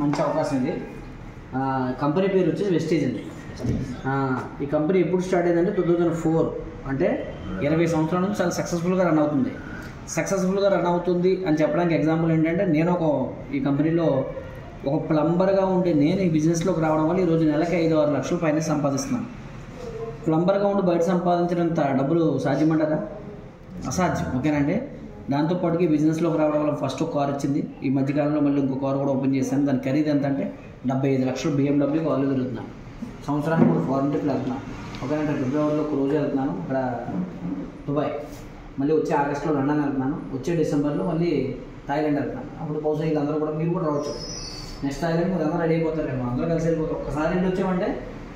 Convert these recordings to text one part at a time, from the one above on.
మంచి అవకాశం ఇది. కంపెనీ పేరు వచ్చేసి వెస్టేజ్ అండి. ఈ కంపెనీ ఎప్పుడు స్టార్ట్ అయిందంటే 2004, అంటే 20 సంవత్సరాల నుంచి చాలా సక్సెస్ఫుల్గా రన్ అవుతుంది. సక్సెస్ఫుల్గా రన్ అవుతుంది అని చెప్పడానికి ఎగ్జాంపుల్ ఏంటంటే, నేను ఈ కంపెనీలో ఒక ప్లంబర్గా ఉంటే నేను ఈ బిజినెస్లోకి రావడం వల్ల ఈరోజు నెలకి 5-6 లక్షల పైన సంపాదిస్తున్నాను. ప్లంబర్గా ఉండి బయట సంపాదించినంత డబ్బులు సాధ్యమంటారా? అసాధ్యం. ఓకేనండి. దాంతోపాటుకి ఈ బిజినెస్లోకి రావడం వల్ల ఫస్ట్ ఒక కారు వచ్చింది. ఈ మధ్యకాలంలో మళ్ళీ ఇంకో కారు కూడా ఓపెన్ చేశాను. దాని ఖరీదు ఎంత అంటే 75 లక్షలు BMW కారు తిరుగుతున్నాను. సంవత్సరానికి 3 ఫారెన్ ట్రిప్లు వెళ్తున్నాను. ఓకేనంటే ఫిబ్రవరిలో ఒక రోజు వెళ్తున్నాను అక్కడ దుబాయ్, మళ్ళీ వచ్చే ఆగస్టులో లండన్ వెళ్తున్నాను, వచ్చే డిసెంబర్లో మళ్ళీ థాయిలాండ్ వెళ్తున్నాను. అప్పుడు బహుశా వీళ్ళందరూ కూడా మీరు కూడా రావచ్చు. నెక్స్ట్ థాయిలాండ్ మీరు అందరూ రెడీ అయిపోతారేమో, అందరూ కలిసి వెళ్ళిపోతారు. ఒక్కసారి ఇంటి వచ్చామంటే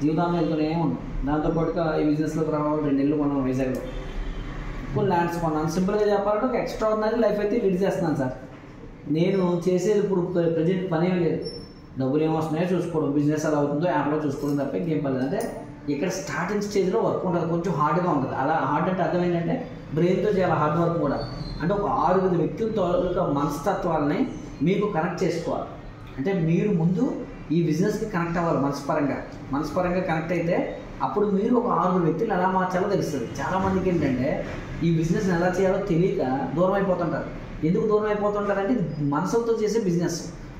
జీవితంలో వెళ్తూనే ఉన్నాం. దాంతోపాటుగా ఈ బిజినెస్లోకి రావడం 2 నెలలు కొన్నాను వైజాగ్లో. కొన్ని ల్యాండ్స్ కొన్నాను. సింపుల్గా చెప్పాలంటే ఒక ఎక్స్ట్రాడినరీ లైఫ్ అయితే లీడ్ చేస్తున్నాను సార్. నేను చేసేది ఇప్పుడు ప్రజెంట్ పని ఏమీ లేదు. డబ్బులు ఏమొస్తున్నాయో చూసుకోవడం, బిజినెస్ ఎలా అవుతుందో యాప్లో చూసుకోవడం తప్ప ఇంకేం పర్లేదు. అంటే ఇక్కడ స్టార్టింగ్ స్టేజ్లో వర్క్ ఉంటుంది, కొంచెం హార్డ్గా ఉంటుంది. అలా హార్డ్ అంటే అర్థం ఏంటంటే బ్రెయిన్తో చేయాలి హార్డ్ వర్క్ కూడా. అంటే ఒక 6 వ్యక్తుల తాలూకా మనస్తత్వాలని మీకు కనెక్ట్ చేసుకోవాలి. అంటే మీరు ముందు ఈ బిజినెస్కి కనెక్ట్ అవ్వాలి మనస్పరంగా కనెక్ట్ అయితే అప్పుడు మీరు ఒక 6 వ్యక్తులు ఎలా మార్చాలో తెలుస్తుంది. చాలామందికి ఏంటంటే ఈ బిజినెస్ ఎలా చేయాలో తెలియక దూరం అయిపోతుంటారు. ఎందుకు దూరం అయిపోతుంటారంటే మనసుతో చేసే బిజినెస్.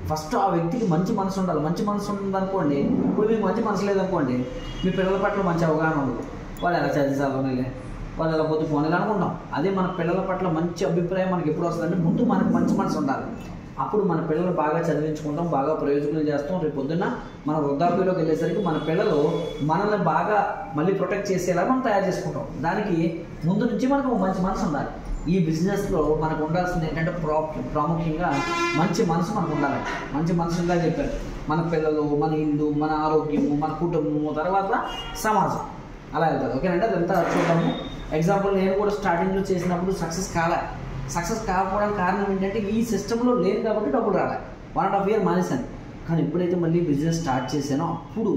ఫస్ట్ ఆ వ్యక్తికి మంచి మనసు ఉండాలి. మంచి మనసు ఉందనుకోండి, ఇప్పుడు మీకు మంచి మనసు లేదనుకోండి, మీ పిల్లల పట్ల మంచి అవగాహన ఉండదు. వాళ్ళు ఎలా చదివించాలనే, వాళ్ళు ఎలా పొద్దు పోనీ అనుకుంటాం. అదే మన పిల్లల పట్ల మంచి అభిప్రాయం మనకి ఎప్పుడు వస్తుందంటే ముందు మనకు మంచి మనసు ఉండాలి. అప్పుడు మన పిల్లలు బాగా చదివించుకుంటాం, బాగా ప్రయోజకులు చేస్తాం. రేపు పొద్దున్న మన వృద్ధాప్యంలోకి వెళ్ళేసరికి మన పిల్లలు మనల్ని బాగా మళ్ళీ ప్రొటెక్ట్ చేసేలా మనం తయారు చేసుకుంటాం. దానికి ముందు నుంచి మనకు మంచి మనసు ఉండాలి. ఈ బిజినెస్లో మనకు ఉండాల్సింది ఏంటంటే ప్రాముఖ్యంగా మంచి మనసు మనకు ఉండాలి. మంచి మనసుగా చెప్పారు. మన పిల్లలు, మన ఇల్లు, మన ఆరోగ్యము, మన కుటుంబము, తర్వాత సమాజం అలా వెళ్తారు. ఓకేనంటే అదంతా చూద్దాము. ఎగ్జాంపుల్ నేను కూడా స్టార్టింగ్లో చేసినప్పుడు సక్సెస్ కాకపోవడానికి కారణం ఏంటంటే ఈ సిస్టంలో లేదు కాబట్టి డబ్బులు రాలే. 1.5 year మానేశాను. కానీ ఎప్పుడైతే మళ్ళీ బిజినెస్ స్టార్ట్ చేశానో అప్పుడు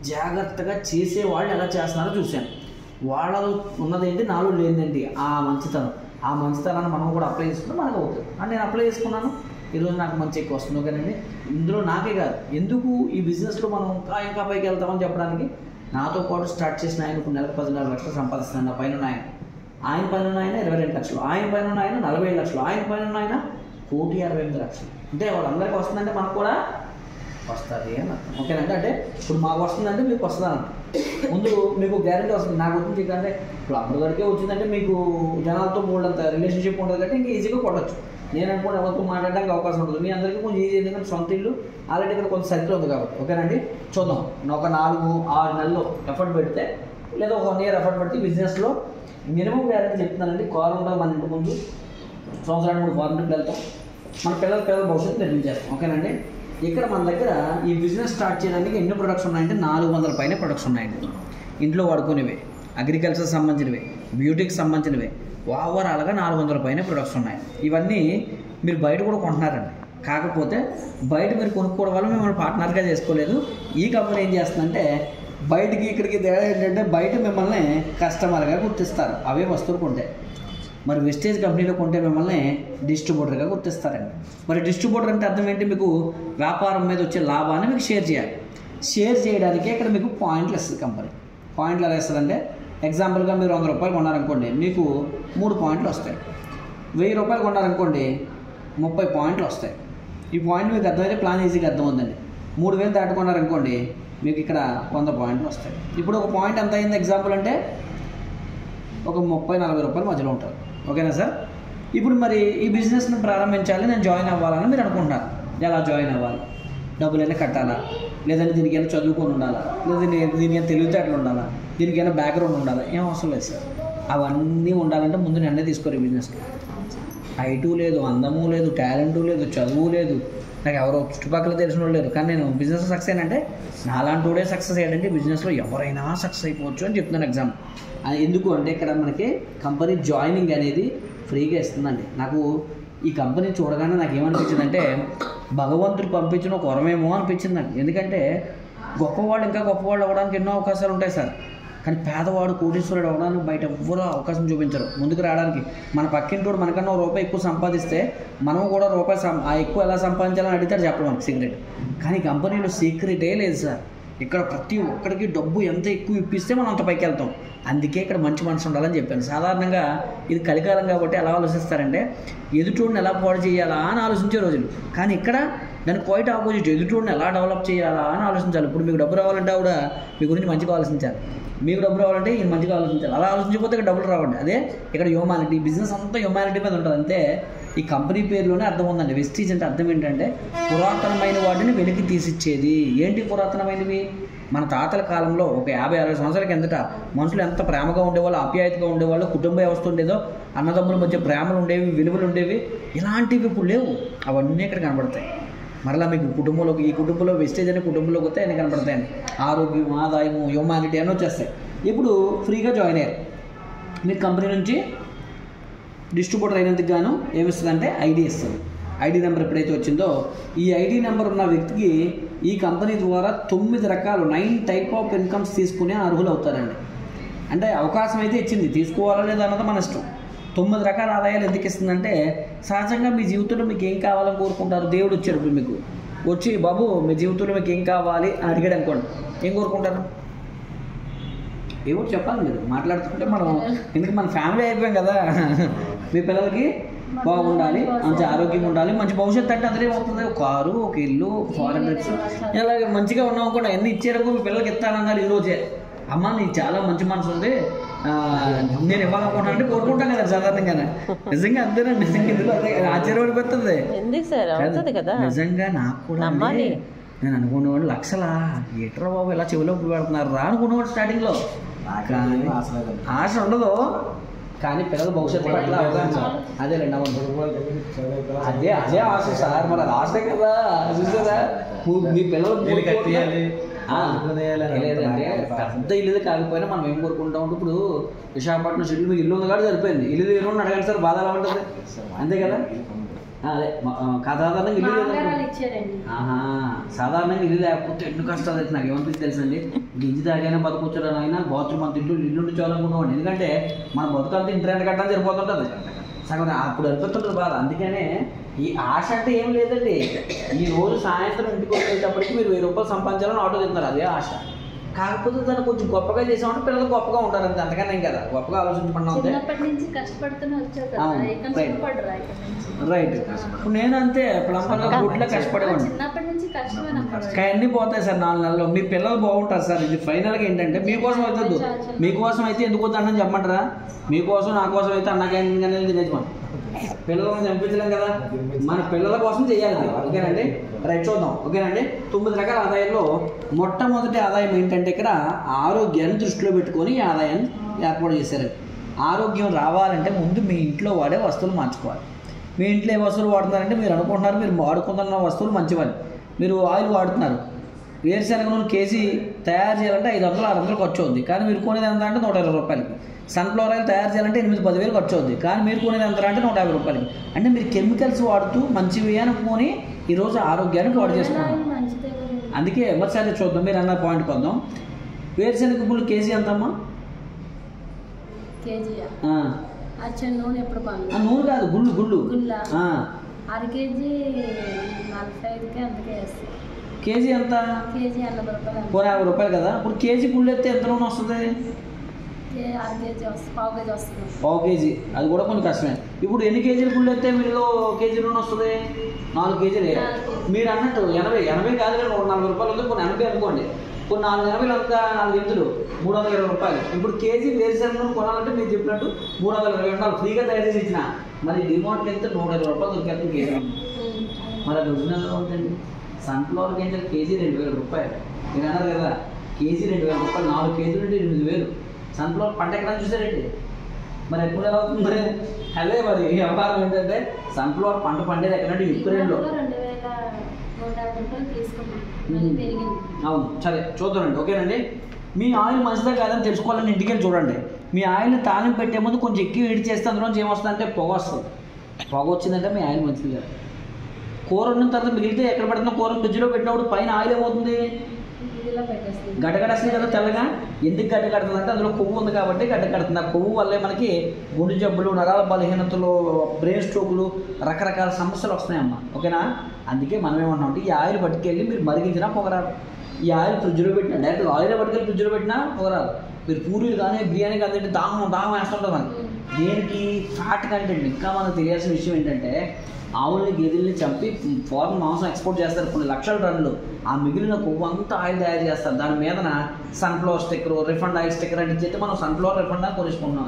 జాగ్రత్తగా చేసేవాళ్ళు ఎలా చేస్తున్నారో చూశాను. వాళ్ళలో ఉన్నదేంటి, నాలో లేదండి ఆ మంచితనాన్ని మనం కూడా అప్లై చేసుకుంటే మనకు అవుతుంది. అని నేను అప్లై చేసుకున్నాను. ఈరోజు నాకు మంచి ఎక్కువ వస్తుంది. ఓకేనండి. ఇందులో నాకే కాదు, ఎందుకు ఈ బిజినెస్లో మనం ఇంకా పైకి వెళ్తామని చెప్పడానికి నాతో పాటు స్టార్ట్ చేసిన ఆయన ఇప్పుడు నెలకు 14 లక్షలు సంపాదిస్తున్నాను. నా పైన ఆయన పైన ఆయన 22 లక్షలు, ఆయన పైన ఆయన 40 లక్షలు, ఆయన పైన ఆయన 1,68 లక్షలు. అంటే వాళ్ళందరికీ వస్తుందంటే మనకు కూడా వస్తుంది అని అర్థం. ఓకేనండి. అంటే ఇప్పుడు మాకు వస్తుందంటే మీకు వస్తుంది అన్నమాట. ముందు మీకు గ్యారెంటీ వస్తుంది. నాకు వచ్చింది అంటే ఇప్పుడు అప్పటివరకే వచ్చిందంటే మీకు జనాలతో మూడంత రిలేషన్షిప్ ఉంటుంది కాబట్టి ఇంకా ఈజీగా కొట్టచ్చు. నేను అనుకోండి ఎవరితో మాట్లాడడానికి అవకాశం ఉంటుంది. మీ అందరికీ కొంచెం ఈజీ, ఎందుకంటే సొంత ఇల్లు ఆల్రెడీ ఇక్కడ కొంచెం సర్కిల్ ఉంది కాబట్టి. ఓకేనండి. చూద్దాం. ఒక 4-6 నెలలు ఎఫర్ట్ పెడితే, లేదా ఒక 1 year ఎఫర్ట్ పెడితే బిజినెస్లో మినిమం గ్యారెంటీ చెప్తున్నానండి. కారు ఉండాలి మన ఇంటి ముందు, సంవత్సరానికి 3 ఫారెన్ ట్రిప్లు వెళ్తాం, మన పిల్లల భవిష్యత్తు నిర్మించేస్తాం. ఓకేనండి. ఇక్కడ మన దగ్గర ఈ బిజినెస్ స్టార్ట్ చేయడానికి ఎన్ని ప్రొడక్ట్స్ ఉన్నాయంటే 400 పైన ప్రొడక్ట్స్ ఉన్నాయండి. ఇంట్లో వాడుకునేవి, అగ్రికల్చర్ సంబంధించినవి, బ్యూటీకి సంబంధించినవి, ఓవరాల్గా 400 పైన ప్రొడక్ట్స్ ఉన్నాయి. ఇవన్నీ మీరు బయట కూడా కొంటున్నారండి. కాకపోతే బయట మీరు కొనుక్కోవడం వల్ల మిమ్మల్ని పార్ట్నర్గా చేసుకోలేదు. ఈ కంపెనీ ఏం చేస్తుందంటే బయటికి ఇక్కడికి తేడా ఏంటంటే బయట మిమ్మల్ని కస్టమర్గా గుర్తిస్తారు అవే వస్తువులు కొంటే. మరి వెస్టేజ్ కంపెనీలో కొంటే మిమ్మల్ని డిస్ట్రిబ్యూటర్గా గుర్తిస్తారండి. మరి డిస్ట్రిబ్యూటర్ అంటే అర్థం ఏంటి, మీకు వ్యాపారం మీద వచ్చే లాభాన్ని మీకు షేర్ చేయాలి. షేర్ చేయడానికి ఇక్కడ మీకు పాయింట్లు ఇస్తుంది కంపెనీ. పాయింట్లు ఎలా ఇస్తుందంటే, ఎగ్జాంపుల్గా మీరు 100 రూపాయలు కొన్నారనుకోండి, మీకు 3 పాయింట్లు వస్తాయి. 1000 రూపాయలు కొన్నారనుకోండి, 30 పాయింట్లు వస్తాయి. ఈ పాయింట్ మీకు అర్థమైతే ప్లాన్ ఈజీగా అర్థమవుతుందండి. 3000 దాటుకున్నారనుకోండి, మీకు ఇక్కడ 100 పాయింట్లు వస్తాయి. ఇప్పుడు ఒక పాయింట్ ఎంత అయింది ఎగ్జాంపుల్ అంటే ఒక 30-40 రూపాయల మధ్యలో ఉంటుంది. ఓకేనా సార్? ఇప్పుడు మరి ఈ బిజినెస్ని ప్రారంభించాలి, నేను జాయిన్ అవ్వాలని మీరు అనుకుంటున్నారు. ఎలా జాయిన్ అవ్వాలి? డబ్బులైనా కట్టాలా, లేదంటే దీనికైనా చదువుకొని ఉండాలా, లేదా దీనికైనా తెలివితేటలు ఉండాలా, దీనికైనా బ్యాక్గ్రౌండ్ ఉండాలా? ఏం అవసరం లేదు సార్. అవన్నీ ఉండాలంటే ముందు నిర్ణయం తీసుకోరు. ఈ బిజినెస్కి హైటు లేదు, అందము లేదు, టాలెంటు లేదు, చదువు లేదు, నాకు ఎవరో చుట్టుపక్కల తెలిసిన వాళ్ళు లేదు. కానీ నేను బిజినెస్ సక్సెస్ అయినంటే నాలాంటి వాడే సక్సెస్ అయ్యాడంటే బిజినెస్లో ఎవరైనా సక్సెస్ అయిపోవచ్చు అని చెప్తున్నాను ఎగ్జాంపుల్. ఎందుకు అంటే ఇక్కడ మనకి కంపెనీ జాయినింగ్ అనేది ఫ్రీగా ఇస్తుందండి. నాకు ఈ కంపెనీ చూడగానే నాకు ఏమనిపించిందంటే భగవంతుడు పంపించిన ఒక వరమేమో అనిపించిందండి. ఎందుకంటే గొప్పవాళ్ళు ఇంకా గొప్పవాళ్ళు అవ్వడానికి ఎన్నో అవకాశాలు ఉంటాయి సార్. కానీ పేదవాడు కోటీశ్వరుడు అవడానికి బయట ఎవ్వరూ అవకాశం చూపించరు ముందుకు రావడానికి. మన పక్కింటోడు మనకన్నా రూపాయి ఎక్కువ సంపాదిస్తే మనం కూడా రూపాయి ఎక్కువ ఎలా సంపాదించాలని అడిగితే చెప్పడం మనకు సీక్రెట్. కానీ కంపెనీలో సీక్రెటే లేదు సార్. ఇక్కడ ప్రతి ఒక్కరికి డబ్బు ఎంత ఎక్కువ ఇప్పిస్తే మనం అంత పైకి వెళ్తాం. అందుకే ఇక్కడ మంచి మనసు ఉండాలని చెప్పాను. సాధారణంగా ఇది కలికాలం కాబట్టి ఎలా ఆలోచిస్తారంటే ఎదుటోడిని ఎలా పాడు చేయాలా అని ఆలోచించే రోజులు. కానీ ఇక్కడ దానికి క్వైట్ ఆపోజిట్, ఎదుటోడిని ఎలా డెవలప్ చేయాలా అని ఆలోచించాలి. ఇప్పుడు మీకు డబ్బు రావాలంటే కూడా మీ గురించి మంచిగా ఆలోచించాలి, మీకు డబ్బు రావాలంటే ఈయన మంచిగా ఆలోచించాలి. అలా ఆలోచించకపోతే ఇక్కడ డబ్బులు రావండి. అదే ఇక్కడ హ్యూమానిటీ, బిజినెస్ అంతా హ్యూమానిటీ మీద ఉంటుంది. అంతే ఈ కంపెనీ పేరులోనే అర్థం ఉందండి. వెస్టీజ్ అంటే అర్థం ఏంటంటే పురాతనమైన వాటిని వెలికి తీసిచ్చేది. ఏంటి పురాతనమైనవి? మన తాతల కాలంలో ఒక 50-60 సంవత్సరాల కిందట మనుషులు ఎంత ప్రేమగా ఉండేవాళ్ళు, ఆప్యాయతగా ఉండేవాళ్ళు, కుటుంబ వ్యవస్థ ఉండేదో, అన్నదమ్ముల మధ్య ప్రేమలు ఉండేవి, విలువలు ఉండేవి. ఇలాంటివి ఇప్పుడు లేవు. అవన్నీ ఇక్కడ కనబడతాయి. మరలా మీకు కుటుంబంలోకి, ఈ కుటుంబంలో వెస్టేజ్ అనే కుటుంబంలోకి వస్తే అన్నీ కనబడతాయండి. ఆరోగ్యం, ఆదాయము, హ్యూమానిటీ అని వచ్చేస్తాయి. ఇప్పుడు ఫ్రీగా జాయిన్ అయ్యారు. మీరు కంపెనీ నుంచి డిస్ట్రిబ్యూటర్ అయినందుకు గాను ఏమిస్తుందంటే ఐడి ఇస్తుంది. ఐడి నెంబర్ ఎప్పుడైతే వచ్చిందో ఈ ఐడి నెంబర్ ఉన్న వ్యక్తికి ఈ కంపెనీ ద్వారా 9 రకాలు 9 టైప్ ఆఫ్ ఇన్కమ్స్ తీసుకునే అర్హులు అవుతారండి. అంటే అవకాశం అయితే ఇచ్చింది, తీసుకోవాలా లేదా అన్నది మన ఇష్టం. 9 రకాల ఆదాయాలు ఎందుకు ఇస్తుందంటే సహజంగా మీ జీవితంలో మీకు ఏం కావాలని కోరుకుంటారు. దేవుడు వచ్చాడు ఇప్పుడు మీకు వచ్చి, బాబు మీ జీవితంలో మీకు ఏం కావాలి అని అడిగాడు అనుకోండి, ఏం కోరుకుంటారు? ఏమో చెప్పాలి మీరు మాట్లాడుతుంటే మనం, ఎందుకంటే మన ఫ్యామిలీ అయిపోయాం కదా. మీ పిల్లలకి బాగుండాలి, మంచి ఆరోగ్యం ఉండాలి, మంచి భవిష్యత్తు అంటే అందులో ఏమవుతుంది? ఒక కారు, ఒక ఇల్లు, ఒక ఫారెన్ ట్రిప్స్, ఇలా మంచిగా ఉన్నాం అనుకోండి. అన్నీ ఇచ్చేటప్పుడు మీ పిల్లలకి ఇస్తానన్నారు ఈరోజే. అమ్మ నీకు చాలా మంచి మనసు ఉంది, నేను ఇవ్వాలనుకుంటున్నా అంటే కోరుకుంటాం కదా సాధారణంగానే. నిజంగా అంతేనా? నిజంగా ఇందులో అదే ఆశ్చర్యపడిపోతుంది. నిజంగా నాకు కూడా నేను అనుకునేవాడు లక్షలా ఎట్రా బాబు ఇలా చెవిలో పెడుతున్నారు రా అనుకునేవాడు స్టార్టింగ్లో. కానీ ఆశ ఉండదు. కానీ పిల్లల భవిష్యత్తు పట్ల అవగాహన అదేలేండి. అదే అదే ఆశ సార్, మన ఆశ కదా. చూసారా మీ పిల్లలు లేదంటే పెద్ద ఇల్లు కాకపోయినా మనం ఏం కోరుకుంటాం అంటే, ఇప్పుడు విశాఖపట్నం షెడ్యూల్ మీకు ఇల్లు ఉంది కాబట్టి సరిపోయింది. ఇల్లు తీరుని అడగండి సార్, బాధ ఎలా ఉంటుంది? అంతే కదా. అదే సాధారణంగా ఇల్లు సాధారణంగా ఇల్లు లేకపోతే ఎన్ని కష్టాలు అయితే నాకు ఏమనిపిస్తుంది తెలుసండి. గింజి తాగైనా బతుకొచ్చడం అయినా బాత్రూమ్ అంత ఇల్లు చాలనుకున్నామండి. ఎందుకంటే మన బతుకంతా ఇంటర్నెట్ కట్టడం సరిపోతుంటుంది సగం. అప్పుడు అనిపిస్తుంటుంది బాధ. అందుకనే ఈ ఆశ అంటే ఏం లేదండి. ఈ రోజు సాయంత్రం ఇంటికి వచ్చేటప్పటికి మీరు 1000 రూపాయలు సంపాదించాలని ఆటో తిన్నారు, అదే ఆశ. కాకపోతే దాన్ని కొంచెం గొప్పగా చేసామంటే పిల్లలు గొప్పగా ఉంటారు. అంతే, అంతకన్నా ఏం కదా. గొప్పగా ఆలోచించమన్నా అంతే. రైట్. ఇప్పుడు నేను అంతే ప్లంబర్గా గుడ్లో కష్టపడేవాడిని. అన్నీ పోతాయి సార్ 4 నెలల్లో. మీ పిల్లలు బాగుంటారు సార్. ఇది ఫైనల్గా ఏంటంటే మీకోసం అవుతుంది. మీకోసం అయితే ఎందుకు వద్దని చెప్పమంటారా? మీకోసం నా కోసం అయితే అన్నకాయ అనేది నిజమా? పిల్లలను చంపించలేం కదా, మన పిల్లల కోసం చేయాలి. ఓకేనండి, రైట్ చూద్దాం. ఓకేనండి, 9 రకాల ఆదాయంలో మొట్టమొదటి ఆదాయం ఏంటంటే ఇక్కడ ఆరోగ్యాన్ని దృష్టిలో పెట్టుకొని ఈ ఆదాయాన్ని ఏర్పాటు చేశారు. ఆరోగ్యం రావాలంటే ముందు మీ ఇంట్లో వాడే వస్తువులు మార్చుకోవాలి. మీ ఇంట్లో ఏ వస్తువులు వాడుతున్నారంటే మీరు అనుకుంటున్నారు మీరు వాడుకుంటున్న వస్తువులు మంచివని. మీరు ఆయిల్ వాడుతున్నారు, వేరుశనగ నూనె కేజీ తయారు చేయాలంటే 500-600 ఖర్చు అవుద్ది. కానీ మీరు కొనేది ఎంత అంటే 120 రూపాయలకి. సన్ఫ్లవర్ ఆయిల్ తయారు చేయాలంటే 8-10 ఖర్చు అవుద్ది. కానీ మీరు కొనేది ఎంత అంటే 150 రూపాయలకి. అంటే మీరు కెమికల్స్ వాడుతూ మంచివి అనుకొని ఈరోజు ఆరోగ్యానికి వాడు చేసుకుంటాం. అందుకే ఎవరిసారి చూద్దాం, మీరు అన్న పాయింట్కి వద్దాం. వేరుశనగ గుళ్ళు కేజీ ఎంతమ్మా? నూనె కాదు, గుళ్ళు గుళ్ళు కేజీ ఎంత? 50 రూపాయలు కదా. ఇప్పుడు కేజీ గుళ్ళు ఎత్తే ఎంత నూనె వస్తుంది? పావు కేజీ. అది కూడా కొంచెం కష్టమే. ఇప్పుడు ఎన్ని కేజీలు గుళ్ళు ఎత్తే మీలో కేజీ నూనె వస్తుంది? 4 కేజీలు. మీరు అన్నట్టు 80 కాదు, 140 రూపాయలు ఉంది. కొన్ని 80 అనుకోండి. కొన్ని 480 అంతా 4 ఎత్తులు 320 రూపాయలు. ఇప్పుడు కేజీ వేరుశనగ నూనె కొనాలంటే మీరు చెప్పినట్టు 320 ఉండాలి. ఫ్రీగా తయారు చేసి ఇచ్చిన. మరి డిమాండ్కి వెళ్తే 120 రూపాయలు దొరికేస్తుంది కేజీ. మరి అది ఒరిజినల్గా ఉంటుంది. సన్ఫ్లవర్ గింజలు కేజీ 2000 రూపాయలు. మీరు అన్నారు కదా కేజీ 2000 రూపాయలు. 4 కేజీలు అంటే 8000. సన్ఫ్లవర్ పంట ఎక్కడ చూసారండి? మరి ఎప్పుడు ఎలా అవుతుంది? మరి అదే మరి వ్యాపారం ఏంటంటే సన్ఫ్లవర్ పంట పండేది ఎక్కడంటే యుక్రెయిన్లో. అవును, సరే చూద్దామండి. ఓకేనండి, మీ ఆయిల్ మంచిదా కాదని తెలుసుకోవాలని ఇంటికి వెళ్ళి చూడండి. మీ ఆయిల్ని తాలింపు పెట్టే ముందు కొంచెం ఎక్కువ వేడి చేస్తే అందులోంచి ఏమొస్తుందంటే పొగ వస్తుంది. పొగ వచ్చిందంటే మీ ఆయిల్ మంచిది కాదు. కూర ఉన్న తర్వాత మిగిలితే ఎక్కడ పెడుతున్న కూర ఫ్రిడ్జ్లో పెట్టినప్పుడు పైన ఆయిల్ ఏమవుతుంది? గడ్డ కట్టేస్తుంది కదా తెల్లగా. ఎందుకు గడ్డ కడుతుంది అంటే అందులో కొవ్వు ఉంది కాబట్టి గడ్డ కడుతుంది. ఆ కొవ్వు వల్లే మనకి గుండె జబ్బులు, నరాల బలహీనతలు, బ్రెయిన్ స్ట్రోకులు, రకరకాల సమస్యలు వస్తున్నాయమ్మా. ఓకేనా? అందుకే మనం ఏమన్నా అంటే ఈ ఆయిల్ పట్టుకెళ్ళి మీరు మరిగించినా పొగరాదు. ఈ ఆయిల్ ఫ్రిడ్జ్లో పెట్టినా, డైరెక్ట్ ఆయిల్ పట్టుకెళ్ళి ఫ్రిడ్జ్లో పెట్టినా పొగరాదు. మీరు పూరీలు కానీ బిర్యానీ కానీ దాహం వేస్తుంటుంది మనకి. దేనికి? Fat content. ఇంకా మనకు తెలియాల్సిన విషయం ఏంటంటే ఆవుల్ని గేదెల్ని చంపి ఫారెన్ మాంసం ఎక్స్పోర్ట్ చేస్తారు కొన్ని లక్షల టన్నులు. ఆ మిగిలిన కొవ్వు అంతా ఆయిల్ తయారు చేస్తారు. దాని మీదన sunflower sticker, refined oil sticker అంటే ఇచ్చేస్తే మనం సన్ఫ్లవర్ రిఫండ్ అని కొనుక్కుంటున్నాం.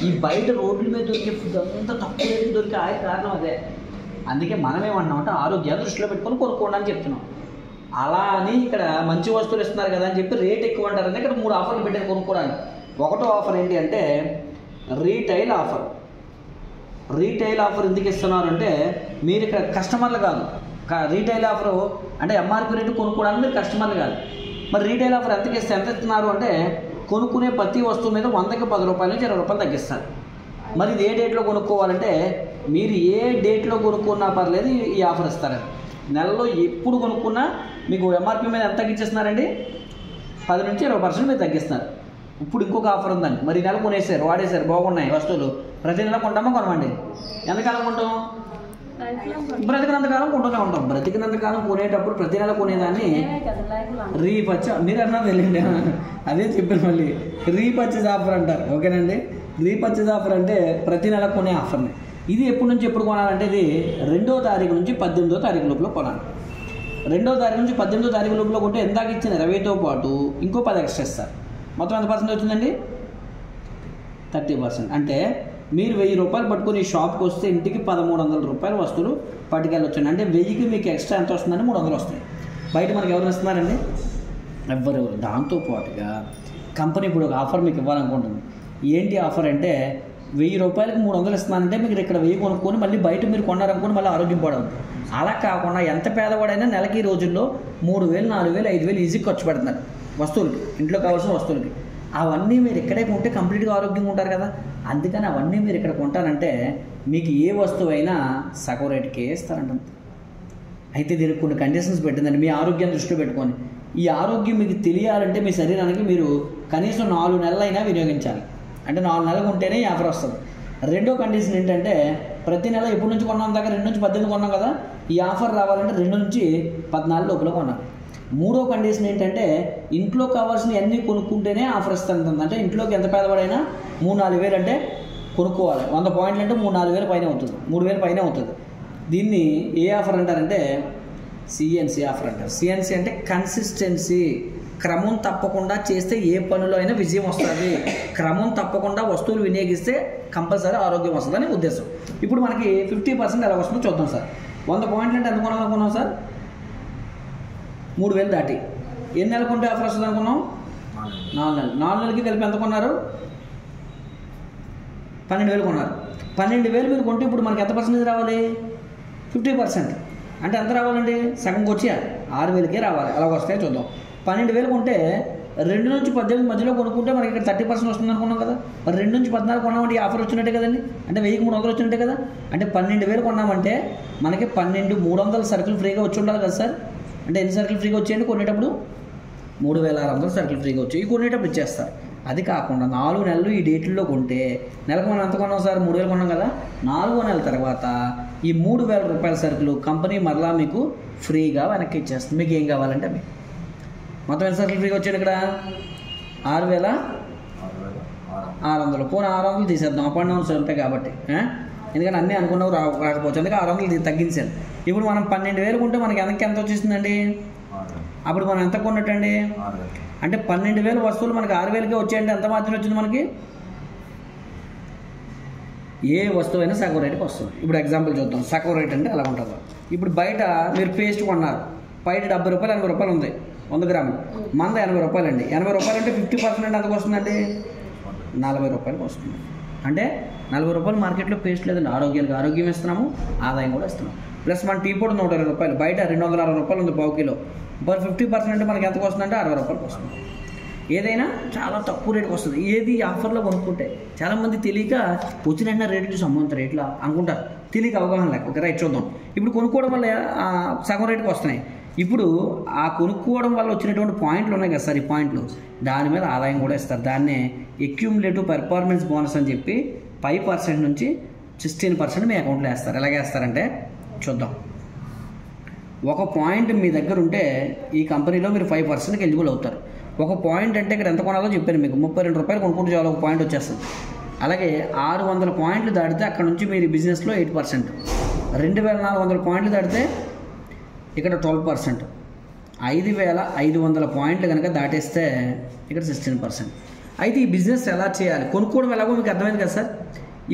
ఈ బయట రోడ్ల మీద దొరికే ఫుడ్ అంతా తక్కువ రేటుకి దొరికే ఆయిల్ కారణం అదే. అందుకే మనం ఏమంటున్నామంటే ఆరోగ్యాన్ని దృష్టిలో పెట్టుకొని కొనుక్కోండి అని చెప్తున్నాం. అలా అని ఇక్కడ మంచి వస్తువులు ఇస్తున్నారు కదా అని చెప్పి రేట్ ఎక్కువ అంటారని ఇక్కడ 3 ఆఫర్లు పెట్టారు కొనుక్కోవడానికి. ఒకటో ఆఫర్ ఏంటి అంటే రీటైల్ ఆఫర్. రీటైల్ ఆఫర్ ఎందుకు ఇస్తున్నారు అంటే మీరు ఇక్కడ కస్టమర్లు కాదు. రీటైల్ ఆఫర్ అంటే ఎంఆర్పీ రేటు కొనుక్కోవడానికి మీరు కస్టమర్లు కాదు. మరి రీటైల్ ఆఫర్ ఎంత ఇస్తున్నారు అంటే కొనుక్కునే ప్రతి వస్తువు మీద 100కి 10 రూపాయల నుంచి 20 రూపాయలు తగ్గిస్తారు. మరి ఇది ఏ డేట్లో కొనుక్కోవాలంటే మీరు ఏ డేట్లో కొనుక్కున్నా పర్లేదు ఈ ఆఫర్ ఇస్తారండి. నెలలో ఎప్పుడు కొనుక్కున్నా మీకు ఎంఆర్పీ మీద ఎంత తగ్గించేస్తున్నారండి? 10 నుంచి 20% మీరు తగ్గిస్తున్నారు. ఇప్పుడు ఇంకొక ఆఫర్ ఉందండి. మరి నెల కొనేసారు, వాడేసారు, బాగున్నాయి వస్తువులు, ప్రతి నెల కొంటామా కొనమండి? ఎంతకాలం కొంటాం? బ్రతికినంతకాలం కొంటూనే ఉంటాం. బ్రతికినంతకాలం కొనేటప్పుడు ప్రతి నెల కొనేదాన్ని మీరు అన్నది వెళ్ళండి, అదే చెప్పాను మళ్ళీ రీపర్చేజ్ ఆఫర్ అంటారు. ఓకేనండి? రీపర్చేజ్ ఆఫర్ అంటే ప్రతి నెల కొనే ఆఫర్ని. ఇది ఎప్పటి నుంచి ఎప్పుడు కొనాలంటే ఇది 2వ తారీఖు నుంచి 18వ తారీఖు లోపల కొనాలి. 2వ తారీఖు నుంచి 18వ తారీఖు లోపల కొంటే ఎందాక ఇచ్చిన 20తో పాటు ఇంకో 10 ఎక్స్ట్రా ఇస్తారు. మొత్తం ఎంత పర్సెంట్ వచ్చిందండి? 30%. అంటే మీరు 1000 రూపాయలు పట్టుకుని ఈ షాప్కి వస్తే ఇంటికి 1300 రూపాయల వస్తువులు పట్టుకెళ్ళొచ్చండి. అంటే 1000కి మీకు ఎక్స్ట్రా ఎంత వస్తుందండి? 300 వస్తాయి. బయట మనకి ఎవరు ఇస్తున్నారండి? ఎవరెవరు. దాంతోపాటుగా కంపెనీ ఇప్పుడు ఒక ఆఫర్ మీకు ఇవ్వాలనుకుంటుంది. ఏంటి ఆఫర్ అంటే 1000 రూపాయలకి 300 ఇస్తున్నానంటే మీకు ఇక్కడ 1000 కొనుక్కొని మళ్ళీ బయట మీరు కొన్నారనుకోండి మళ్ళీ ఆరోగ్యం పడదు. అలా కాకుండా ఎంత పేదవాడైనా నెలకి ఈ రోజుల్లో 3000, 4000, 5000 ఈజీ ఖర్చు పెడుతున్నారు వస్తువులకి, ఇంట్లో కావాల్సిన వస్తువులకి. అవన్నీ మీరు ఇక్కడే కొంటే కంప్లీట్గా ఆరోగ్యంగా ఉంటారు కదా. అందుకని అవన్నీ మీరు ఇక్కడ కొంటానంటే మీకు ఏ వస్తువు అయినా సగం రేటుకే ఇస్తారంట. అయితే దీనికి కొన్ని కండిషన్స్ పెట్టిందండి మీ ఆరోగ్యాన్ని దృష్టిలో పెట్టుకొని. ఈ ఆరోగ్యం మీకు తెలియాలంటే మీ శరీరానికి మీరు కనీసం 4 నెలలైనా వినియోగించాలి. అంటే 4 నెలలు ఉంటేనే ఈ ఆఫర్ వస్తుంది. రెండో కండిషన్ ఏంటంటే ప్రతి నెల ఎప్పటి నుంచి కొన్నాం దాకా 2 నుంచి 18 కొన్నాం కదా, ఈ ఆఫర్ రావాలంటే 2 నుంచి 14 లోపల కొనాలి. మూడో కండిషన్ ఏంటంటే ఇంట్లో కావాల్సినవి అన్నీ కొనుక్కుంటేనే ఆఫర్ ఇస్తుంది. అంటే ఇంట్లోకి ఎంత పేదవాడైనా 3-4 వేలు అంటే కొనుక్కోవాలి. 100 పాయింట్లు అంటే 3-4 వేలు పైన అవుతుంది, 3 వేలు పైన అవుతుంది. దీన్ని ఏ ఆఫర్ అంటారంటే సిఎన్సి ఆఫర్ అంటారు. సిఎన్సి అంటే కన్సిస్టెన్సీ. క్రమం తప్పకుండా చేస్తే ఏ పనిలో అయినా విజయం వస్తుంది. క్రమం తప్పకుండా వస్తువులు వినియోగిస్తే కంపల్సరీ ఆరోగ్యం వస్తుందని ఉద్దేశం. ఇప్పుడు మనకి 50% ఎలా వస్తుందో చూద్దాం సార్. 100 పాయింట్లు అంటే ఎంత కొనాలనుకున్నాం సార్? 3000 దాటి. ఎన్ని నెలలు కొంటే ఆఫర్ వస్తుంది అనుకున్నాం? 4 నెలలు. 4 నెలలకి కలిపి ఎంత కొన్నారు? 12,000 కొన్నారు. 12,000 మీరు కొంటే ఇప్పుడు మనకి ఎంత పర్సెంటేజ్ రావాలి? 50%. అంటే ఎంత రావాలండి? సగంకి వచ్చి 6,000కే రావాలి. అలా వస్తాయి చూద్దాం. 12,000 కొంటే 2 నుంచి 18 మధ్యలో కొనుక్కుంటే మనకి ఇక్కడ 30% వస్తుంది అనుకున్నాం కదా. మరి 2 నుంచి 14 కొన్నామంటే ఈ ఆఫర్ వచ్చినట్టే కదండి. అంటే 1000-300 వచ్చినట్టే కదా. అంటే 12,000 కొన్నామంటే మనకి 12,300 సరుకులు ఫ్రీగా వచ్చి ఉండాలి కదా సార్. అంటే ఎన్ని సరుకులు ఫ్రీగా వచ్చాయండి కొనేటప్పుడు? 3,600 సరుకులు ఫ్రీగా వచ్చాయి. ఈ కొనేటప్పుడు ఇచ్చేస్తారు. అది కాకుండా 4 నెలలు ఈ డేట్లో కొంటే నెలకు మనం ఎంత కొన్నాం సార్? 3,000 కొన్నాం కదా. 4వ నెలల తర్వాత ఈ 3,000 రూపాయల సరుకులు కంపెనీ మరలా మీకు ఫ్రీగా వెనక్కి ఇచ్చేస్తుంది. మీకు ఏం కావాలంటే మీకు మొత్తం ఎన్ని సరుకులు ఫ్రీగా వచ్చాడు ఇక్కడ? 6,600. పోనీ 600 తీసేద్దాం, అప్ అండ్ డౌన్స్ ఉంటాయి కాబట్టి. ఎందుకంటే అన్నీ అనుకున్నావు రాకపోవచ్చు, అందుకే 600 తగ్గించాను. ఇప్పుడు మనం 12,000 కొంటే మనకి ఎంత వచ్చేసిందండి? అప్పుడు మనం ఎంత కొన్నట్టండి? అంటే 12,000 వస్తువులు మనకి 6,000కే వచ్చాయంటే ఎంత మార్జిన్ వచ్చింది మనకి? ఏ వస్తువు అయినా సగం రేటుకి వస్తుంది. ఇప్పుడు ఎగ్జాంపుల్ చూద్దాం. సగం రేట్ అంటే ఎలా ఉంటుందో. ఇప్పుడు బయట మీరు పేస్ట్ కొన్నారు, బయట 70 రూపాయలు 80 రూపాయలు ఉంది 100 గ్రాములు. మంద 80 రూపాయలు అండి. 80 రూపాయలు అంటే 50% అంటే ఎంతకు వస్తుందండి? 40 రూపాయలకు వస్తుంది. అంటే 40 రూపాయలు మార్కెట్లో పేస్ట్ లేదండి. ఆరోగ్యానికి ఆరోగ్యం ఇస్తున్నాము, ఆదాయం కూడా ఇస్తున్నాము. ప్లస్ మన టీ పొడి 120 రూపాయలు, బయట 260 రూపాయలు ఉంది పావు కిలో. మరి 50% అంటే మనకి ఎంతకు వస్తుందంటే 60 రూపాయలకు వస్తుంది. ఏదైనా చాలా తక్కువ రేటుకి వస్తుంది. ఏది ఆఫర్లో కొనుక్కుంటే చాలామంది తెలియక వచ్చిన రేటు చూసి అమ్మంత రేట్లో అనుకుంటారు, తెలియక అవగాహన లేక. ఓకే రైట్ చూద్దాం. ఇప్పుడు కొనుక్కోవడం వల్ల సగం రేటుకి వస్తున్నాయి. ఇప్పుడు ఆ కొనుక్కోవడం వల్ల వచ్చినటువంటి పాయింట్లు ఉన్నాయి కదా సార్, ఈ పాయింట్లు దాని మీద ఆదాయం కూడా ఇస్తారు. దాన్నే అక్యూములేటివ్ పెర్ఫార్మెన్స్ బోనస్ అని చెప్పి 5% నుంచి 16% మీ అకౌంట్లో వేస్తారు. ఎలాగ వేస్తారంటే చూద్దాం. ఒక పాయింట్ మీ దగ్గర ఉంటే ఈ కంపెనీలో మీరు 5%కి ఎలిజిబుల్ అవుతారు. ఒక పాయింట్ అంటే ఇక్కడ ఎంత కొనాలో చెప్పాను మీకు, 32 రూపాయలు కొనుక్కుంటే చాలు ఒక పాయింట్ వచ్చేస్తుంది. అలాగే 600 పాయింట్లు దాటితే అక్కడ నుంచి మీరు బిజినెస్లో 8%, 2400 పాయింట్లు దాటితే ఇక్కడ 12%, 5500 పాయింట్లు కనుక దాటేస్తే ఇక్కడ 16%. అయితే ఈ బిజినెస్ ఎలా చేయాలి, కొనుక్కోవడం ఎలాగో మీకు అర్థమైంది కదా సార్.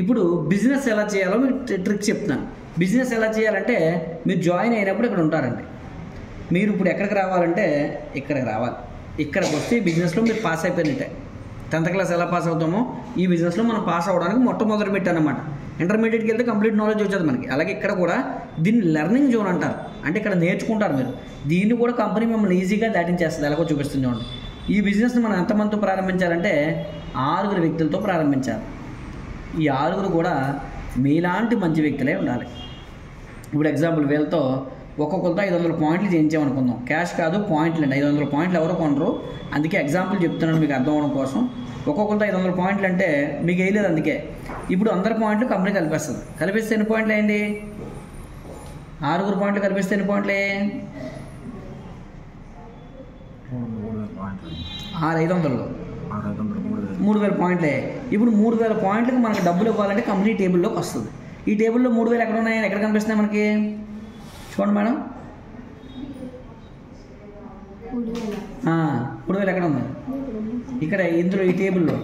ఇప్పుడు బిజినెస్ ఎలా చేయాలో మీకు ట్రిక్ చెప్తున్నాను. బిజినెస్ ఎలా చేయాలంటే మీరు జాయిన్ అయినప్పుడు ఇక్కడ ఉంటారండి. మీరు ఇప్పుడు ఎక్కడికి రావాలంటే ఇక్కడికి రావాలి. ఇక్కడికి వస్తే ఈ బిజినెస్లో మీరు పాస్ అయిపోయినట్టే. 10th క్లాస్ ఎలా పాస్ అవుతామో ఈ బిజినెస్లో మనం పాస్ అవ్వడానికి మొట్టమొదటి పెట్టానమాట. ఇంటర్మీడియట్కి వెళ్తే కంప్లీట్ నాలెడ్జ్ వచ్చేది మనకి. అలాగే ఇక్కడ కూడా దీన్ని లెర్నింగ్ జోన్ అంటారు. అంటే ఇక్కడ నేర్చుకుంటారు మీరు. దీన్ని కూడా కంపెనీ మిమ్మల్ని ఈజీగా దాటించేస్తుంది. ఎలాగో చూపిస్తుంది చూడండి. ఈ బిజినెస్ని మనం ఎంతమందితో ప్రారంభించాలంటే 6 వ్యక్తులతో ప్రారంభించాలి. ఈ 6 కూడా మీలాంటి మంచి వ్యక్తులే ఉండాలి. ఇప్పుడు ఎగ్జాంపుల్ వీళ్ళతో ఒక్కొక్కరితో 500 పాయింట్లు చేయించామనుకుందాం. క్యాష్ కాదు, పాయింట్లు అండి. 500 పాయింట్లు ఎవరో కొనరు. అందుకే ఎగ్జాంపుల్ చెప్తున్నాను మీకు అర్థం అవడం కోసం. ఒక్కొక్కరితో 500 పాయింట్లు అంటే మీకు వేయలేదు. అందుకే ఇప్పుడు 100 పాయింట్లు కంపెనీ కలిపేస్తుంది. కలిపిస్తే ఎన్ని పాయింట్లు అయ్యండి? 6 పాయింట్లు కలిపిస్తే ఎన్ని పాయింట్లు? 6500లో 3000 పాయింట్లే. ఇప్పుడు 3000 పాయింట్లకు మనకు డబ్బులు ఇవ్వాలంటే కంపెనీ టేబుల్లోకి వస్తుంది. ఈ టేబుల్లో 3000 ఎక్కడ ఉన్నాయి, ఎక్కడ కనిపిస్తున్నాయి మనకి? చూడండి మేడం, 3000 ఎక్కడ ఉంది? ఇక్కడ ఇందులో ఈ టేబుల్లో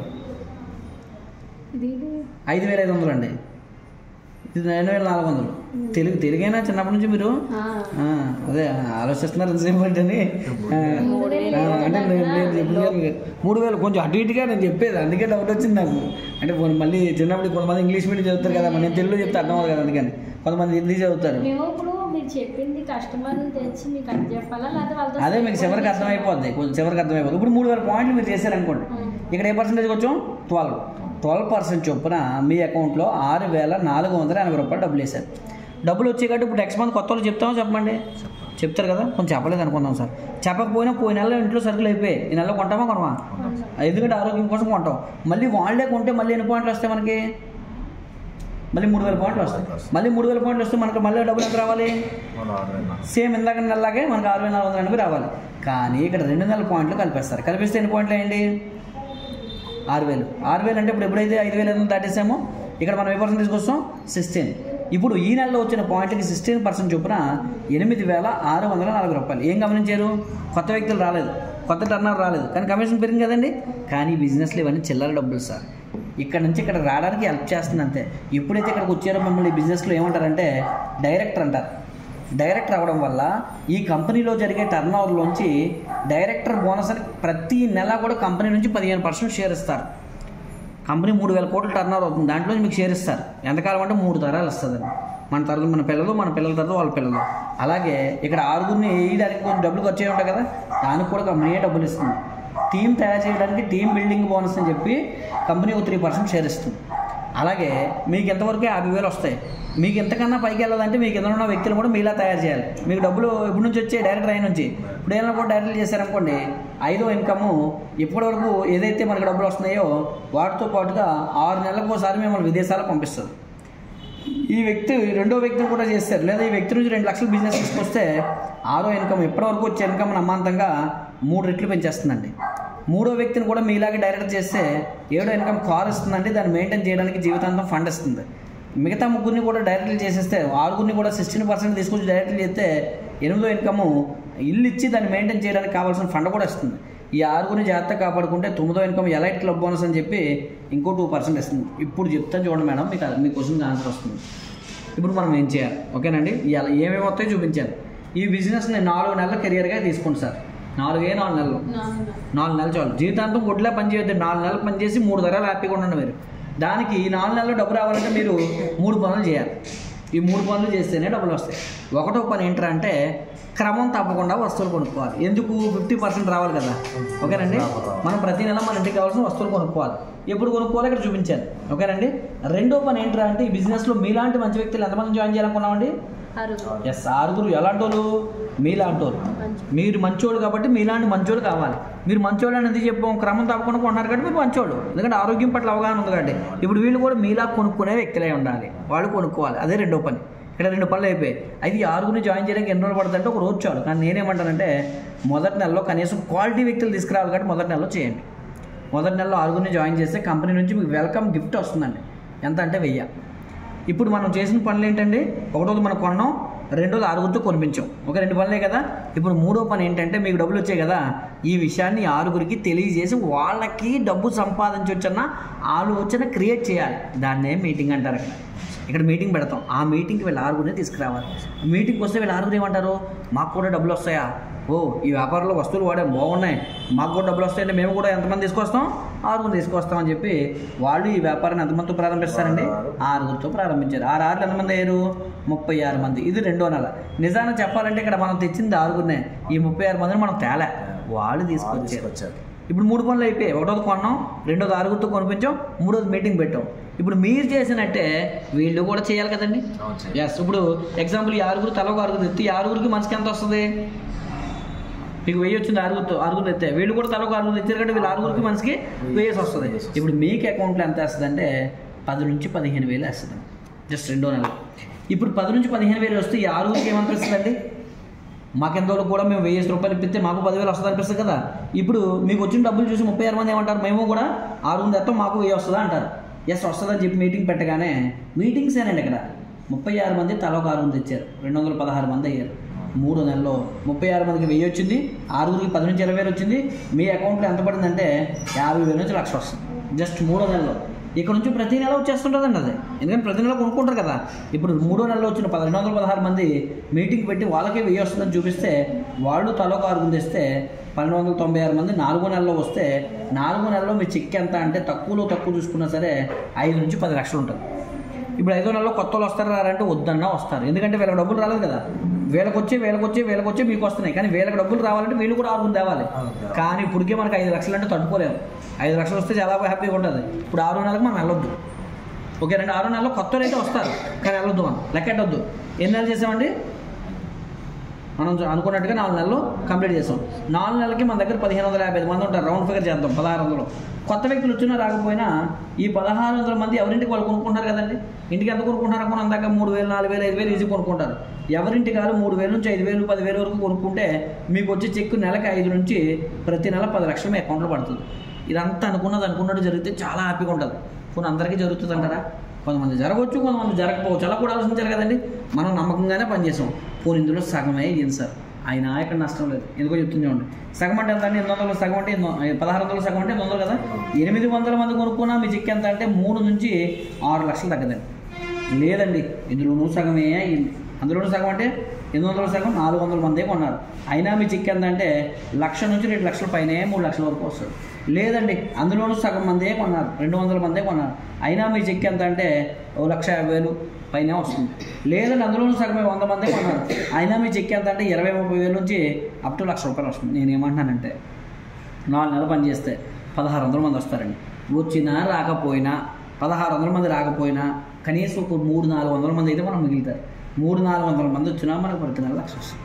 5500 అండి. ఇది 9400. తెలుగైనా చిన్నప్పటి నుంచి మీరు అదే ఆలోచిస్తున్నారు ఎంతసేపు అంటే 3000 కొంచెం అటు ఇటుగా నేను చెప్పేది. అందుకే డౌట్ వచ్చింది నాకు. అంటే మళ్ళీ చిన్నప్పుడు కొంతమంది ఇంగ్లీష్ మీడియం చదువుతారు కదా, నేను తెలుగులో చెప్తే అర్థం అవుతుంది కదా, అందుకని కొంతమంది హిందీ చదువుతారు. అదే మీకు చివరికి అర్థమైపోద్ది, కొంచెం చివరికి అర్థమైపోద్ది. ఇప్పుడు 3000 పాయింట్లు మీరు చేశారనుకోండి, ఇక్కడ ఏ పర్సెంటేజ్ వచ్చాం? 12% చొప్పున మీ అకౌంట్లో 6480 రూపాయలు డబ్బులు వేశారు. డబ్బులు వచ్చాయి కాబట్టి ఇప్పుడు నెక్స్ట్ మంత్ కొత్త వాళ్ళు చెప్తామో చెప్పండి, చెప్తారు కదా. కొంచెం చెప్పలేదు అనుకుందాం సార్. చెప్పకపోయినా పోయిన నెలలో ఇంట్లో సరుకులు అయిపోయి ఈ నెలలో కొంటామా కొనమా? ఎందుకంటే ఆరోగ్యం కోసం కొంటాం. మళ్ళీ వాళ్ళే కొంటే మళ్ళీ ఎన్ని పాయింట్లు వస్తాయి మనకి? మళ్ళీ 3000 పాయింట్లు వస్తాయి. మళ్ళీ 3000 పాయింట్లు వస్తే మనకు మళ్ళీ డబ్బులు ఎంత రావాలి? సేమ్ ఇందాక నెలలాగే మనకు 6480 రావాలి. కానీ ఇక్కడ 2 నెలల పాయింట్లు కలిపేస్తారు. కలిపిస్తే ఎన్ని పాయింట్లు అయ్యండి? 6000 అంటే ఇప్పుడు ఎప్పుడైతే 5000 దాటేసామో ఇక్కడ మనం ఏ పర్సెంటేజ్ వస్తాం? 16. ఇప్పుడు ఈ నెలలో వచ్చిన పాయింట్లకి 16% చొప్పున 8640 రూపాయలు. ఏం గమనించారు? కొత్త వ్యక్తులు రాలేదు, కొత్త టర్నర్ రాలేదు, కానీ కమిషన్ పెరిగింది కదండి. కానీ బిజినెస్లో ఇవన్నీ చిల్లర డబ్బులు సార్. ఇక్కడ నుంచి ఇక్కడ రావడానికి హెల్ప్ చేస్తుంది అంతే. ఎప్పుడైతే ఇక్కడికి వచ్చారో మిమ్మల్ని బిజినెస్లో ఏమంటారంటే డైరెక్టర్ అంటారు. డైరెక్టర్ అవ్వడం వల్ల ఈ కంపెనీలో జరిగే టర్న్ ఓవర్లోంచి డైరెక్టర్ బోనస్ అని ప్రతి నెల కూడా కంపెనీ నుంచి 15% షేర్ ఇస్తారు. కంపెనీ 3000 కోట్ల టర్న్ ఓవర్ అవుతుంది, దాంట్లో మీకు షేర్ ఇస్తారు. ఎంతకాలం అంటే 3 తరాలు వస్తుందండి. మన తరగతి మన పిల్లలు, మన పిల్లల తరగతి వాళ్ళ పిల్లలు. అలాగే ఇక్కడ 6గురిని వేయడానికి కొంచెం డబ్బులు ఖర్చు అయ్యి ఉంటాయి కదా, దానికి కూడా కంపెనీయే డబ్బులు ఇస్తుంది. టీం తయారు చేయడానికి టీం బిల్డింగ్ బోనస్ అని చెప్పి కంపెనీ 3% షేర్ ఇస్తుంది. అలాగే మీకు ఎంతవరకు 50,000 వస్తాయి. మీకు ఎంతకన్నా పైకి వెళ్ళాలంటే మీకు ఎదురు ఉన్న వ్యక్తులు కూడా మీలా తయారు చేయాలి. మీకు డబ్బులు ఇప్పుడు నుంచి వచ్చే డైరెక్టర్ అయిన నుంచి ఇప్పుడు ఏదైనా కూడా డైరెక్టర్ చేశారనుకోండి, 5వ ఇన్కమ్ ఇప్పటివరకు ఏదైతే మనకు డబ్బులు వస్తున్నాయో వాటితో పాటుగా 6 నెలలకు ఒకసారి మిమ్మల్ని విదేశాలకు పంపిస్తుంది. ఈ వ్యక్తి 2వ వ్యక్తిని కూడా చేస్తారు. లేదా ఈ వ్యక్తి నుంచి 2 లక్షలు బిజినెస్ తీసుకొస్తే 6వ ఇన్కమ్ ఇప్పటివరకు వచ్చే ఇన్కమ్ అమాంతంగా 3 రెట్లు పెంచేస్తుందండి. 3వ వ్యక్తిని కూడా మీలాగే డైరెక్ట్ చేస్తే 7వ ఇన్కమ్ కార్ ఇస్తుందండి. దాన్ని మెయింటైన్ చేయడానికి జీవితాంతం ఫండ్ ఇస్తుంది. మిగతా 3గురిని కూడా డైరెక్ట్లు చేసేస్తే 6గురిని కూడా 16% తీసుకొచ్చి డైరెక్ట్లు చేస్తే 8వ ఇన్కమ్ ఇల్లు ఇచ్చి దాన్ని మెయింటైన్ చేయడానికి కావాల్సిన ఫండ్ కూడా ఇస్తుంది. ఈ 6గురిని జాగ్రత్తగా కాపాడుకుంటే 9వ ఇన్కమ్ ఎలైట్ క్లబ్ బోనస్ అని చెప్పి ఇంకో 2% ఇస్తుంది. ఇప్పుడు చెప్తాను చూడండి మేడం, మీ క్వశ్చన్కి ఆన్సర్ వస్తుంది. ఇప్పుడు మనం ఏం చేయాలి? ఓకేనండి, ఇలా ఏమేమి వస్తాయో చూపించాను. ఈ బిజినెస్ని 4 నెలల కెరియర్గా తీసుకోండి సార్. 4 నెలలు 4 నెలలు చాలు. జీవితాంతం గుడ్లా పని చేయొద్దు. 4 నెలలు పని చేసి 3 తరాలు హ్యాపీగా ఉండండి మీరు. దానికి ఈ 4 నెలల్లో డబ్బు రావాలంటే మీరు 3 పనులు చేయాలి. ఈ 3 పనులు చేస్తేనే డబ్బులు వస్తాయి. 1వ పని ఏంటంటే క్రమం తప్పకుండా వస్తువులు కొనుక్కోవాలి. ఎందుకు? 50% రావాలి కదా. ఓకేనండి, మనం ప్రతి నెల మన ఇంటికి కావాల్సిన వస్తువులు కొనుక్కోవాలి. ఎప్పుడు కొనుక్కోవాలి ఇక్కడ చూపించాను. ఓకేనండి. 2వ పని ఏంటంటే అంటే ఈ బిజినెస్లో మీలాంటి మంచి వ్యక్తులు ఎంతమంది జాయిన్ చేయాలనుకున్నామండి? 6గురు. ఎలాంటి వాళ్ళు? మీలాంటోళ్ళు. మీరు మంచోళ్ళు కాబట్టి మీలాంటి మంచోళ్ళు కావాలి. మీరు మంచోళ్ళు అని ఎందుకు చెప్పాం? క్రమం తప్పకుండా కొన్నారు కాబట్టి మీరు మంచోళ్ళు, ఎందుకంటే ఆరోగ్యం పట్ల అవగాహన ఉంది కాబట్టి. ఇప్పుడు వీళ్ళు కూడా మీలా కొనుక్కునే వ్యక్తులే ఉండాలి, వాళ్ళు కొనుక్కోవాలి. అదే రెండో పని. ఇక్కడ 2 పనులు అయిపోయాయి. అయితే ఈ 6గురిని జాయిన్ చేయడానికి ఎన్ని రోజులు పడుతుందంటే ఒక రోజు చాలు. కానీ నేనేమంటానంటే మొదటి నెలలో కనీసం క్వాలిటీ వ్యక్తులు తీసుకురావాలి కాబట్టి మొదటి నెలలో చేయండి. మొదటి నెలలో 6గురిని జాయిన్ చేస్తే కంపెనీ నుంచి మీకు వెల్కమ్ గిఫ్ట్ వస్తుందండి. ఎంత అంటే 1000. ఇప్పుడు మనం చేసిన పనులు ఏంటండి? ఒకటోది మనం కొన్నాం, రెండోది 6గురితో కొనిపించాం. ఒక 2 పనులే కదా. ఇప్పుడు మూడో పని ఏంటంటే మీకు డబ్బులు వచ్చాయి కదా, ఈ విషయాన్ని 6గురికి తెలియజేసి వాళ్ళకి డబ్బు సంపాదించవచ్చన్న ఆలోచన క్రియేట్ చేయాలి. దాన్నే మీటింగ్ అంటారు. ఇక్కడ మీటింగ్ పెడతాం. ఆ మీటింగ్కి వీళ్ళు 6గురిని తీసుకురావాలి. మీటింగ్కి వస్తే వీళ్ళు 6గురు ఏమంటారు? మాకు కూడా డబ్బులు వస్తాయా? ఓ, ఈ వ్యాపారంలో వస్తువులు వాడే బాగున్నాయి, మాకు కూడా డబ్బులు వస్తాయంటే మేము కూడా ఎంతమంది తీసుకొస్తాం? 6గురిని తీసుకొస్తామని చెప్పి వాళ్ళు ఈ వ్యాపారాన్ని ఎంతమందితో ప్రారంభిస్తారండి? 6గురితో ప్రారంభించారు. 6 ఎంతమంది అయ్యారు? 36 మంది. ఇది రెండో నెల. నిజాన్ని చెప్పాలంటే ఇక్కడ మనం తెచ్చింది 6గురినే. ఈ 36 మందిని మనం తేలే, వాళ్ళు తీసుకొచ్చారు. ఇప్పుడు 3 పనులు అయిపోయాయి. ఒకటోది కొన్నాం, రెండోది 6గురితో కొనిపించాం, మూడోది మీటింగ్ పెట్టాం. ఇప్పుడు మీరు చేసినట్టే వీళ్ళు కూడా చేయాలి కదండి. ఎస్. ఇప్పుడు ఎగ్జాంపుల్ ఈ 6గురు తల ఒక 6గురు ఎత్తి 6గురికి మనసుకి ఎంత వస్తుంది? మీకు 1000 వచ్చింది 6గురు ఎత్తే, వీళ్ళు కూడా తల ఒక 6గురు ఎత్తారు కాబట్టి వీళ్ళు 6గురికి మనసుకి 1000 వస్తుంది. ఇప్పుడు మీకు అకౌంట్లో ఎంత వేస్తుంది అంటే 10 నుంచి 15,000 వేస్తుంది జస్ట్ రెండో నెల. ఇప్పుడు 10 నుంచి 15,000 వస్తే ఈ 6గురికి ఏమనిపిస్తుందండి? మాకెంతో కూడా మేము 1000 రూపాయలు ఇప్పిస్తే మాకు 10,000 వస్తుంది అనిపిస్తుంది కదా. ఇప్పుడు మీకు వచ్చిన డబ్బులు చూసి 36 మంది ఏమంటారు? మేము కూడా 6గురు ఎత్తాం, మాకు 1000 వస్తుందా అంటారు. ఎస్, వస్తుందని చెప్పి మీటింగ్ పెట్టగానే మీటింగ్స్ ఏనండి ఇక్కడ 36 మంది తల ఒక 6గురు తెచ్చారు, 216 మంది అయ్యారు. 3 నెలల్లో 36 మందికి 1000 వచ్చింది, 6గురికి 10 నుంచి 20,000 వచ్చింది. మీ అకౌంట్లో ఎంత పడిందంటే 50,000 నుంచి 1,00,000 వస్తుంది జస్ట్ 3 నెలల్లో. ఇక్కడ నుంచి ప్రతి నెల వచ్చేస్తుంటుందండి అది, ఎందుకంటే ప్రతి నెల కొనుక్కుంటారు కదా. ఇప్పుడు 3 నెలల్లో వచ్చిన 216 మంది మీటింగ్ పెట్టి వాళ్ళకే 1000 వస్తుందని చూపిస్తే వాళ్ళు తల ఒక 6గురు తెస్తే 1296 మంది 4 నెలల్లో వస్తే 4 నెలల్లో మీ చెక్ ఎంత అంటే తక్కువలో తక్కువ చూసుకున్నా సరే 5 నుంచి 10 లక్షలు ఉంటుంది. ఇప్పుడు 5వ నెలలో కొత్త వాళ్ళు వస్తారు రారంటే వద్దన్నా వస్తారు, ఎందుకంటే వీళ్ళకి డబ్బులు రాలేదు కదా. వీళ్ళకొచ్చే మీకు వస్తున్నాయి, కానీ వీళ్ళకి డబ్బులు రావాలంటే వీళ్ళు కూడా 6గురు తేవాలి. కానీ ఇప్పటికే మనకి 5 లక్షలు అంటే తట్టుకోలేము. 5 లక్షలు వస్తే చాలా హ్యాపీగా ఉంటుంది. ఇప్పుడు 6వ నెలకు మనం వెళ్ళొద్దు. ఓకేనండి. 6వ నెలలో కొత్త వాళ్ళు అయితే వస్తారు కానీ వెళ్ళొద్దు, మనం లెక్కెట్టొద్దు. ఎన్ని నెలలు చేసామండి? మనం అనుకున్నట్టుగా 4 నెలలు కంప్లీట్ చేస్తాం. 4 నెలలకి మన దగ్గర 1555 మంది ఉంటారు. రౌండ్ ఫిగర్ చేద్దాం 1600. కొత్త వ్యక్తులు వచ్చినా రాకపోయినా ఈ 1600 మంది ఎవరింటికి వాళ్ళు కొనుక్కుంటారు కదండి. ఇంటికి ఎంత కొనుక్కుంటారు అనుకుని అందాక 3,000, 4,000, 5,000 ఈజీ కొనుక్కుంటారు. ఎవరింటికి కాదు 3,000 నుంచి 5,000, 10,000 వరకు కొనుక్కుంటే మీకు వచ్చే చెక్కు నెలకి 5 నుంచి ప్రతి నెల 10 లక్షలు మీ అకౌంట్లో పడుతుంది. ఇదంతా అనుకున్నట్టు జరిగితే చాలా హ్యాపీగా ఉంటుంది. కొన్ని అందరికీ జరుగుతుంది అంటారా? కొంతమంది జరగవచ్చు, కొంతమంది జరగకపోవచ్చు. అలా కూడా ఆలోచించారు కదండి. మనం నమ్మకంగానే పనిచేసాం. పోనీ ఇందులో సగమే అయ్యింది సార్, అయినా ఇక్కడ నష్టం లేదు. ఎందుకో చెప్తుంది చూడండి. సగం అంటే ఎంత అండి? 800 సగం అంటే 1600 సగం అంటే 800 కదా. 800 మంది కొనుక్కున్నా మీ చెక్ ఎంత అంటే 3 నుంచి 6 లక్షలు తగ్గదండి. లేదండి, ఇందులోనూ సగమే అయ్యింది. అందులోనూ సగం అంటే 800 సగం 400 మందే కొన్నారు. అయినా మీ చెక్ ఎంత అంటే 1,00,000 నుంచి 2 లక్షల పైనే 3 లక్షల వరకు వస్తుంది. లేదండి, అందులోనూ సగం మందే కొన్నారు, 200 మందే కొన్నారు. అయినా మీ చెక్ ఎంత అంటే 1,50,000 పైనే వస్తుంది. లేదండి, అందులోనూ సగమే 100 మందే కొన్నారు. అయినా మీ చెక్ ఎంత అంటే 20-30 నుంచి అప్ టు 1,00,000 రూపాయలు వస్తుంది. నేను ఏమంటున్నానంటే 4 నెలలు పనిచేస్తే 1,600 మంది వస్తారండి. వచ్చినా రాకపోయినా 1,600 మంది రాకపోయినా కనీసం ఒక 300-400 మంది అయితే మనం మిగులుతారు. 300-400 మంది వచ్చినా మనకు ప్రతి నెల 1,00,000 వస్తుంది.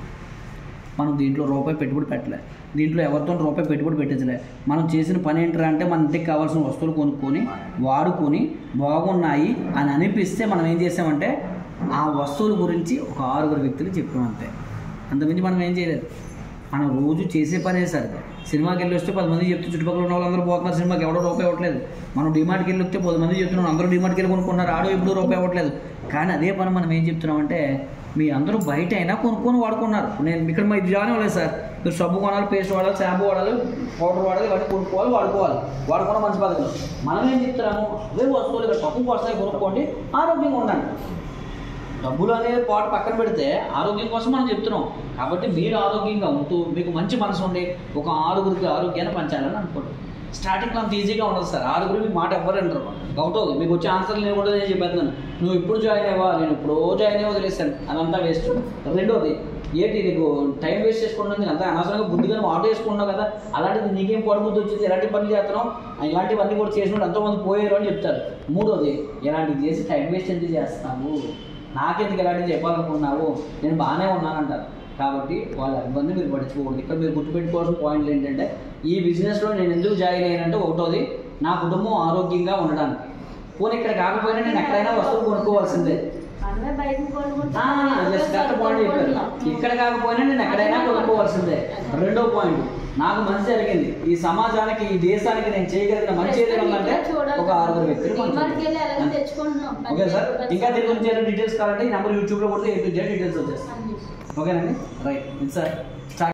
మనం దీంట్లో రూపాయి పెట్టుబడి పెట్టలే, దీంట్లో ఎవరితో రూపాయి పెట్టుబడి పెట్టించలే. మనం చేసిన పని ఏంటంటే అంటే మన ఇంటికి కావాల్సిన వస్తువులు కొనుక్కొని వాడుకొని బాగున్నాయి అని అనిపిస్తే మనం ఏం చేసామంటే ఆ వస్తువుల గురించి ఒక 6 వ్యక్తులు చెప్పామంతే. అంతకుమించి మనం ఏం చేయలేదు. మనం రోజు చేసే పనే సార్. సినిమాకి వెళ్ళి వస్తే 10 మంది చెప్తే చుట్టుపక్కల ఉన్న వాళ్ళందరూ పోతున్నారు సినిమాకి, ఎవడో రూపాయి ఇవ్వట్లేదు. మనం డిమార్ట్కి వెళ్ళి వస్తే 10 మంది చెప్తున్నాం, అందరూ డిమార్ట్కి వెళ్ళి కొనుక్కున్నారు, ఆడో ఎప్పుడు రూపాయి ఇవ్వట్లేదు. కానీ అదే పని మనం ఏం చెప్తున్నామంటే మీ అందరూ బయట అయినా కొనుక్కొని వాడుకున్నారు. నేను ఇక్కడ మా ఇది జాయిన్ అవ్వలేదు సార్. మీరు సబ్బు కొనాలి, పేస్ట్ వాడాలి, షాంపూ వాడాలి, పౌడర్ వాడాలి, ఇవన్నీ కొనుక్కోవాలి, వాడుకున్న మంచి పద్ధతిలో. మనం ఏం చెప్తున్నాము? అవే వస్తువులు ఇక్కడ తక్కువ వస్తాయి, కొనుక్కోండి, ఆరోగ్యంగా ఉండండి. డబ్బులు అనేది పాటు పక్కన పెడితే ఆరోగ్యం కోసం మనం చెప్తున్నాం. కాబట్టి మీరు ఆరోగ్యంగా ఉంటూ మీకు మంచి మనసు ఉండి ఒక 6 ఆరోగ్యాన్ని పంచాలని అనుకోండి. స్టార్టింగ్లో అంత ఈజీగా ఉండదు సార్. 6 మీకు మాట ఎవ్వరు అంటారు. అవుతుంది మీకు వచ్చే ఆన్సర్లు నేను కూడా నేను చెప్పేస్తున్నాను. నువ్వు ఇప్పుడు జాయిన్ అవ్వా, నేను ఇప్పుడు జాయిన్ అయ్యి వదిలేస్తాను, అదంతా వేస్ట్. రెండోది ఏంటి, నీకు టైం వేస్ట్ చేసుకుంటున్నాను, అంతా అనవసరంగా బుద్ధిగా నువ్వు ఆటో వేసుకున్నావు కదా, అలాంటిది నీకేం పొడబుద్ధి వచ్చింది, ఎలాంటి పనులు చేస్తున్నావు, ఇలాంటివన్నీ కూడా చేసినప్పుడు ఎంతోమంది పోయారు అని చెప్తారు. మూడోది, ఇలాంటివి చేసి టైం వేస్ట్ ఎందుకు చేస్తావు, నాకెందుకు ఇలాంటివి చెప్పాలనుకున్నావు, నేను బాగానే ఉన్నానంటారు. కాబట్టి వాళ్ళ ఇబ్బంది మీరు పట్టించుకోకూడదు. ఇక్కడ మీరు గుర్తుపెట్టుకోవాల్సిన పాయింట్లు ఏంటంటే ఈ బిజినెస్లో నేను ఎందుకు జాయిన్ అయ్యానంటే ఒకటోది నా కుటుంబం ఆరోగ్యంగా ఉండడానికి. పోనీ ఇక్కడ కాకపోయినా నేను ఎక్కడైనా వస్తువులు కొనుక్కోవాల్సిందే. పాయింట్ చెప్పారు, ఇక్కడ కాకపోయినా నేను ఎక్కడైనా కొనుక్కోవాల్సిందే. రెండో పాయింట్, నాకు మంచి జరిగింది, ఈ సమాజానికి ఈ దేశానికి నేను చేయగలిగిన మంచి ఏదైనా ఉందంటే ఒక 6 వ్యక్తులు. ఓకే సార్, ఇంకా దీని గురించి ఏదైనా డీటెయిల్స్ కావాలంటే ఈ నెంబర్ యూట్యూబ్లో కొడితే A to Z డీటెయిల్స్ వచ్చేస్తాయి. ఓకేనండి, రైట్ సార్.